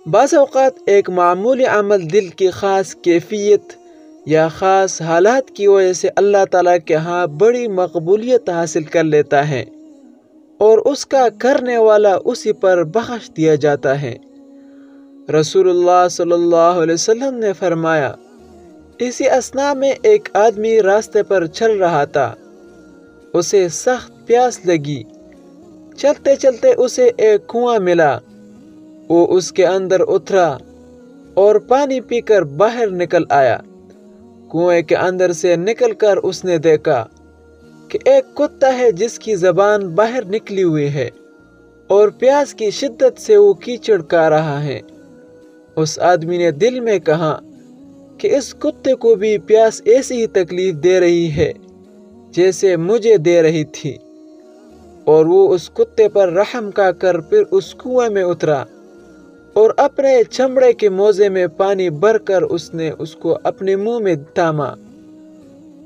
بعض اوقات ایک معمولی عمل دل کی خاص کیفیت یا خاص حالات کی وجہ سے اللہ تعالیٰ کے ہاں بڑی مقبولیت حاصل کر لیتا ہے اور اس کا کرنے والا اسی پر بخش دیا جاتا ہے۔ رسول اللہ صلی اللہ علیہ وسلم نے فرمایا، اسی اثناء میں ایک آدمی راستے پر چل رہا تھا۔ اسے سخت پیاس لگی۔ چلتے چلتے اسے ایک کنواں ملا۔ وہ اس کے اندر اترا اور پانی پی کر باہر نکل آیا۔ کنویں کے اندر سے نکل کر اس نے دیکھا کہ ایک کتا ہے جس کی زبان باہر نکلی ہوئی ہے اور پیاس کی شدت سے وہ کیچڑ کھا رہا ہے۔ اس آدمی نے دل میں کہا کہ اس کتے کو بھی پیاس ایسی ہی تکلیف دے رہی ہے جیسے مجھے دے رہی تھی، اور وہ اس کتے پر رحم کھا کر پھر اس کنویں میں اترا اور اپنے چمڑے کے موزے میں پانی بھر کر اس نے اس کو اپنے منہ میں تھاما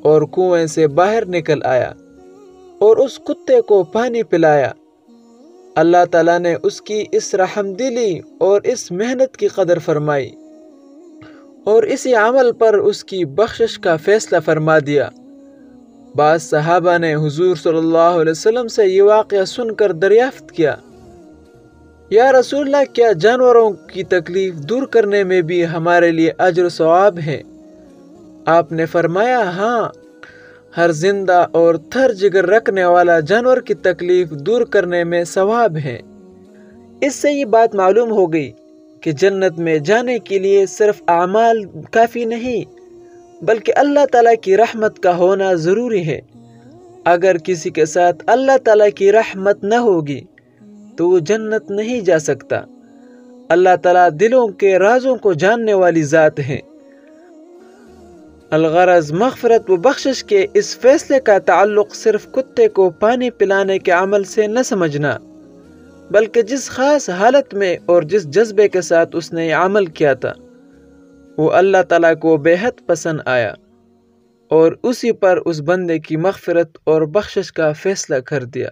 اور کنویں سے باہر نکل آیا اور اس کتے کو پانی پلایا۔ اللہ تعالیٰ نے اس کی اس رحم دلی اور اس محنت کی قدر فرمائی اور اسی عمل پر اس کی بخشش کا فیصلہ فرما دیا۔ بعض صحابہ نے حضور صلی اللہ علیہ وسلم سے یہ واقعہ سن کر دریافت کیا، یا رسول اللہ، کیا جانوروں کی تکلیف دور کرنے میں بھی ہمارے لیے اجر و ثواب ہے؟ آپ نے فرمایا، ہاں، ہر زندہ اور تھر جگر رکھنے والا جانور کی تکلیف دور کرنے میں ثواب ہے۔ اس سے یہ بات معلوم ہو گئی کہ جنت میں جانے کے لیے صرف اعمال کافی نہیں بلکہ اللہ تعالیٰ کی رحمت کا ہونا ضروری ہے۔ اگر کسی کے ساتھ اللہ تعالیٰ کی رحمت نہ ہوگی تو وہ جنت نہیں جا سکتا۔ اللہ تعالیٰ دلوں کے رازوں کو جاننے والی ذات ہے۔ الغرض مغفرت و بخشش کے اس فیصلے کا تعلق صرف کتے کو پانی پلانے کے عمل سے نہ سمجھنا، بلکہ جس خاص حالت میں اور جس جذبے کے ساتھ اس نے یہ عمل کیا تھا وہ اللہ تعالیٰ کو بے حد پسند آیا اور اسی پر اس بندے کی مغفرت اور بخشش کا فیصلہ کر دیا۔